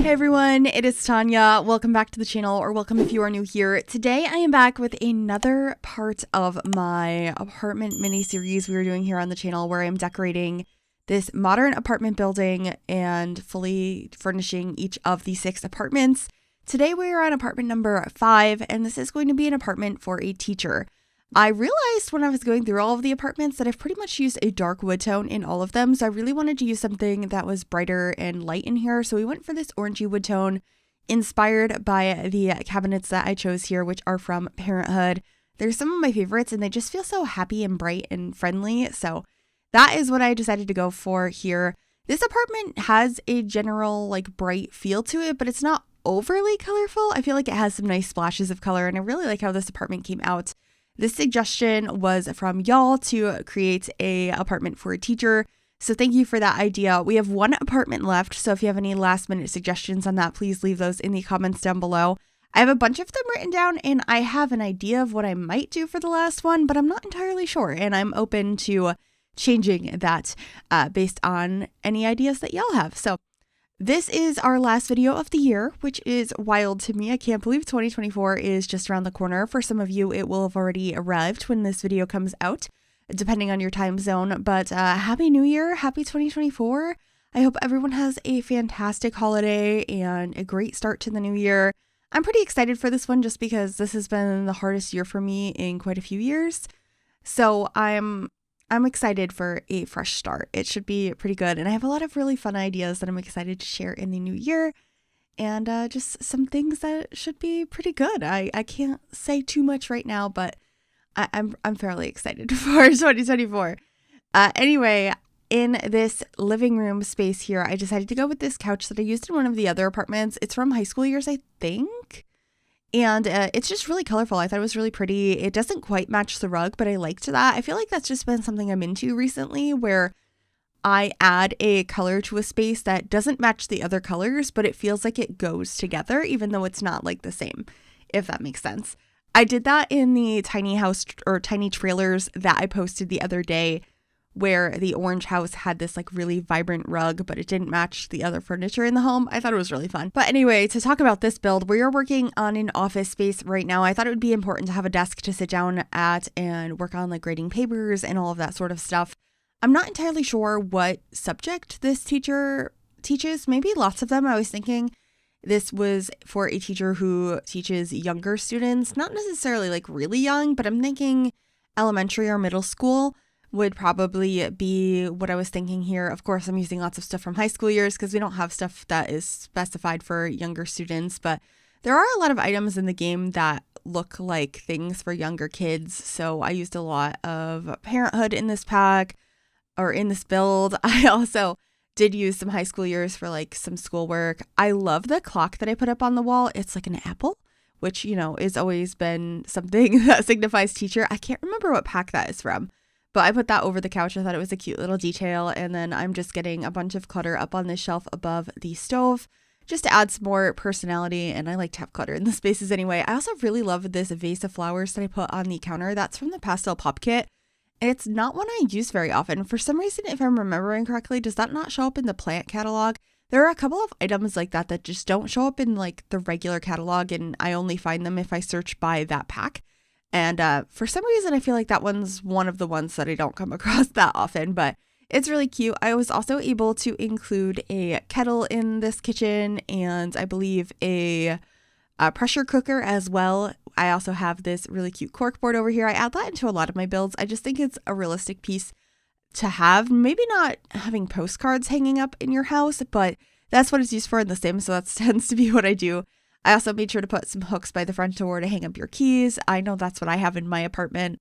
Hey everyone, it is Tanya. Welcome back to the channel, or welcome if you are new here. Today I am back with another part of my apartment mini-series we were doing here on the channel, where I'm decorating this modern apartment building and fully furnishing each of the 6 apartments. Today we are on apartment number 5, and this is going to be an apartment for a teacher. I realized when I was going through all of the apartments that I've pretty much used a dark wood tone in all of them, so I really wanted to use something that was brighter and light in here, so we went for this orangey wood tone, inspired by the cabinets that I chose here, which are from Parenthood. They're some of my favorites, and they just feel so happy and bright and friendly, so that is what I decided to go for here. This apartment has a general, bright feel to it, but it's not overly colorful. I feel like it has some nice splashes of color, and I really like how this apartment came out. This suggestion was from y'all to create a apartment for a teacher, so thank you for that idea. We have 1 apartment left, so if you have any last minute suggestions on that, please leave those in the comments down below. I have a bunch of them written down, and I have an idea of what I might do for the last one, but I'm not entirely sure, and I'm open to changing that based on any ideas that y'all have. So this is our last video of the year, which is wild to me. I can't believe 2024 is just around the corner. For some of you, it will have already arrived when this video comes out, depending on your time zone. But Happy New Year, happy 2024. I hope everyone has a fantastic holiday and a great start to the new year. I'm pretty excited for this one just because this has been the hardest year for me in quite a few years. So I'm excited for a fresh start. It should be pretty good. And I have a lot of really fun ideas that I'm excited to share in the new year. And just some things that should be pretty good. I can't say too much right now, but I'm fairly excited for 2024. Anyway, in this living room space here, I decided to go with this couch that I used in one of the other apartments. It's from high school years, I think. And it's just really colorful. I thought it was really pretty. It doesn't quite match the rug, but I liked that. I feel like that's just been something I'm into recently, where I add a color to a space that doesn't match the other colors, but it feels like it goes together, even though it's not the same, if that makes sense. I did that in the tiny house or tiny trailers that I posted the other day, where the orange house had this really vibrant rug, but it didn't match the other furniture in the home. I thought it was really fun. But anyway, to talk about this build, we are working on an office space right now. I thought it would be important to have a desk to sit down at and work on grading papers and all of that sort of stuff. I'm not entirely sure what subject this teacher teaches. Maybe lots of them. I was thinking this was for a teacher who teaches younger students, not necessarily really young, but I'm thinking elementary or middle school would probably be what I was thinking here. Of course, I'm using lots of stuff from high school years because we don't have stuff that is specified for younger students, but there are a lot of items in the game that look like things for younger kids. So I used a lot of Parenthood in this pack or in this build. I also did use some high school years for some schoolwork. I love the clock that I put up on the wall. It's like an apple, which, has always been something that signifies teacher. I can't remember what pack that is from, but I put that over the couch. I thought it was a cute little detail. And then I'm just getting a bunch of clutter up on this shelf above the stove just to add some more personality. And I like to have clutter in the spaces anyway. I also really love this vase of flowers that I put on the counter. That's from the Pastel Pop Kit. It's not one I use very often. For some reason, if I'm remembering correctly, does that not show up in the plant catalog? There are a couple of items like that that just don't show up in the regular catalog. And I only find them if I search by that pack. And for some reason, I feel like that one's one of the ones that I don't come across that often, but it's really cute. I was also able to include a kettle in this kitchen and I believe a pressure cooker as well. I also have this really cute cork board over here. I add that into a lot of my builds. I just think it's a realistic piece to have. Maybe not having postcards hanging up in your house, but that's what it's used for in The Sims, so that tends to be what I do. I also made sure to put some hooks by the front door to hang up your keys. I know that's what I have in my apartment.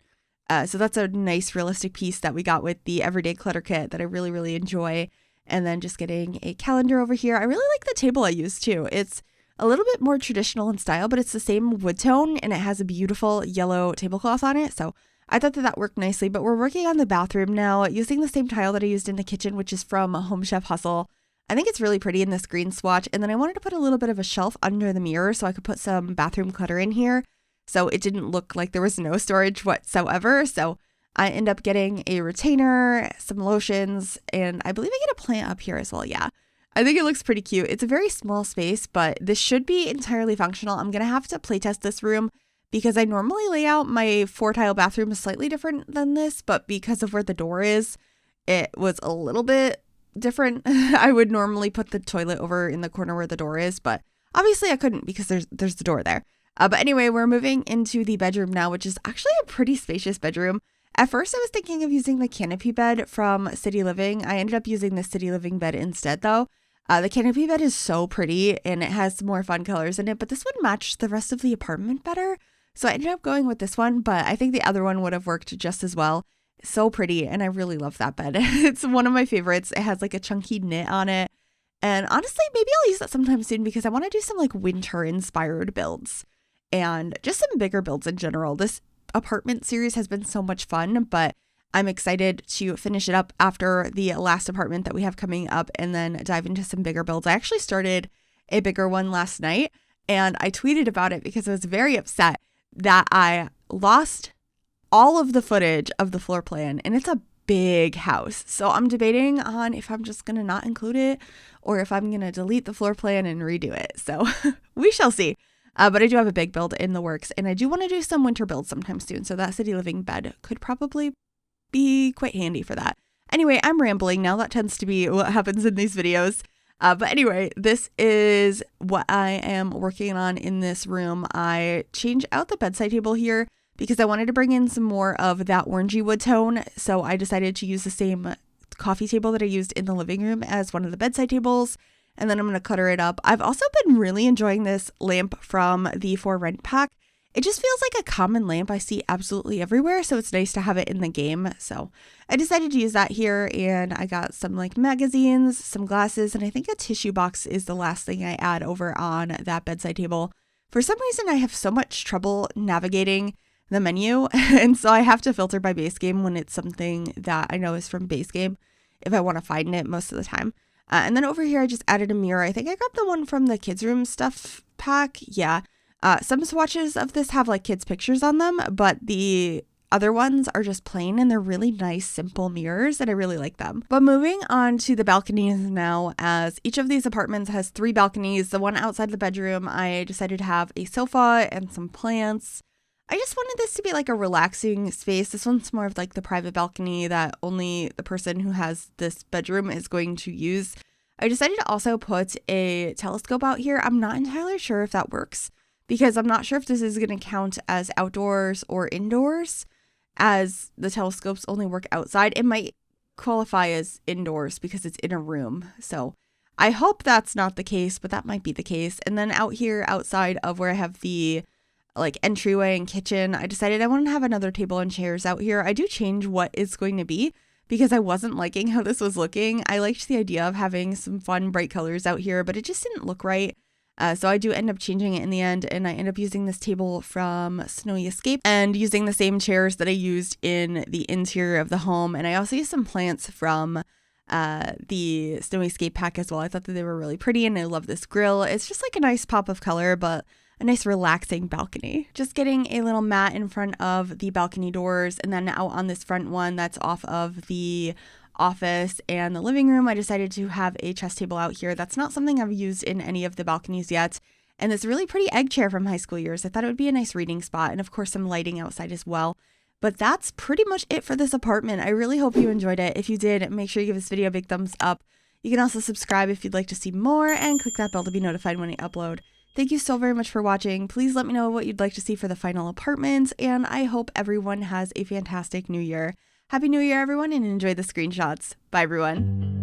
So that's a nice realistic piece that we got with the Everyday Clutter Kit that I really, really enjoy. And then just getting a calendar over here. I really like the table I use too. It's a little bit more traditional in style, but it's the same wood tone and it has a beautiful yellow tablecloth on it. So I thought that worked nicely, but we're working on the bathroom now using the same tile that I used in the kitchen, which is from Home Chef Hustle. I think it's really pretty in this green swatch. And then I wanted to put a little bit of a shelf under the mirror so I could put some bathroom clutter in here, so it didn't look like there was no storage whatsoever. So I end up getting a retainer, some lotions, and I believe I get a plant up here as well. Yeah. I think it looks pretty cute. It's a very small space, but this should be entirely functional. I'm going to have to playtest this room because I normally lay out my 4-tile bathroom slightly different than this, but because of where the door is, it was a little bit different. I would normally put the toilet over in the corner where the door is, but obviously I couldn't because there's the door there. But anyway, we're moving into the bedroom now, which is actually a pretty spacious bedroom. At first, I was thinking of using the canopy bed from City Living. I ended up using the City Living bed instead, though. The canopy bed is so pretty, and it has some more fun colors in it, but this one matched the rest of the apartment better. So I ended up going with this one, but I think the other one would have worked just as well. So pretty, and I really love that bed. It's one of my favorites. It has like a chunky knit on it. And honestly, maybe I'll use that sometime soon because I want to do some like winter-inspired builds and just some bigger builds in general. This apartment series has been so much fun, but I'm excited to finish it up after the last apartment that we have coming up and then dive into some bigger builds. I actually started a bigger one last night and I tweeted about it because I was very upset that I lost all of the footage of the floor plan, and it's a big house. So I'm debating on if I'm just going to not include it or if I'm going to delete the floor plan and redo it. So we shall see. But I do have a big build in the works, and I do want to do some winter builds sometime soon. So that City Living bed could probably be quite handy for that. Anyway, I'm rambling now. That tends to be what happens in these videos. But anyway, this is what I am working on in this room. I changed out the bedside table here because I wanted to bring in some more of that orangey wood tone. So I decided to use the same coffee table that I used in the living room as one of the bedside tables. And then I'm going to clutter it up. I've also been really enjoying this lamp from the For Rent pack. It just feels like a common lamp I see absolutely everywhere, so it's nice to have it in the game. So I decided to use that here, and I got some like magazines, some glasses, and I think a tissue box is the last thing I add over on that bedside table. For some reason, I have so much trouble navigating the menu, and so I have to filter by base game when it's something that I know is from base game if I want to find it most of the time. And then over here, I just added a mirror. I think I got the one from the kids' room stuff pack. Yeah. Some swatches of this have like kids' pictures on them, but the other ones are just plain and they're really nice, simple mirrors and I really like them. But moving on to the balconies now, as each of these apartments has 3 balconies. The one outside the bedroom, I decided to have a sofa and some plants. I just wanted this to be like a relaxing space. This one's more of like the private balcony that only the person who has this bedroom is going to use. I decided to also put a telescope out here. I'm not entirely sure if that works because I'm not sure if this is going to count as outdoors or indoors, as the telescopes only work outside. It might qualify as indoors because it's in a room. So I hope that's not the case, but that might be the case. And then out here outside of where I have the like entryway and kitchen, I decided I want to have another table and chairs out here. I do change what it's going to be because I wasn't liking how this was looking. I liked the idea of having some fun bright colors out here, but it just didn't look right. So I do end up changing it in the end, and I end up using this table from Snowy Escape and using the same chairs that I used in the interior of the home. And I also used some plants from the Snowy Escape pack as well. I thought that they were really pretty, and I love this grill. It's just like a nice pop of color, but a nice relaxing balcony. Just getting a little mat in front of the balcony doors, and then out on this front one that's off of the office and the living room, I decided to have a chess table out here. That's not something I've used in any of the balconies yet. And this really pretty egg chair from high school years. I thought it would be a nice reading spot, and of course some lighting outside as well. But that's pretty much it for this apartment. I really hope you enjoyed it. If you did, make sure you give this video a big thumbs up. You can also subscribe if you'd like to see more and click that bell to be notified when I upload. Thank you so very much for watching. Please let me know what you'd like to see for the final apartments, and I hope everyone has a fantastic new year. Happy New Year, everyone, and enjoy the screenshots. Bye, everyone.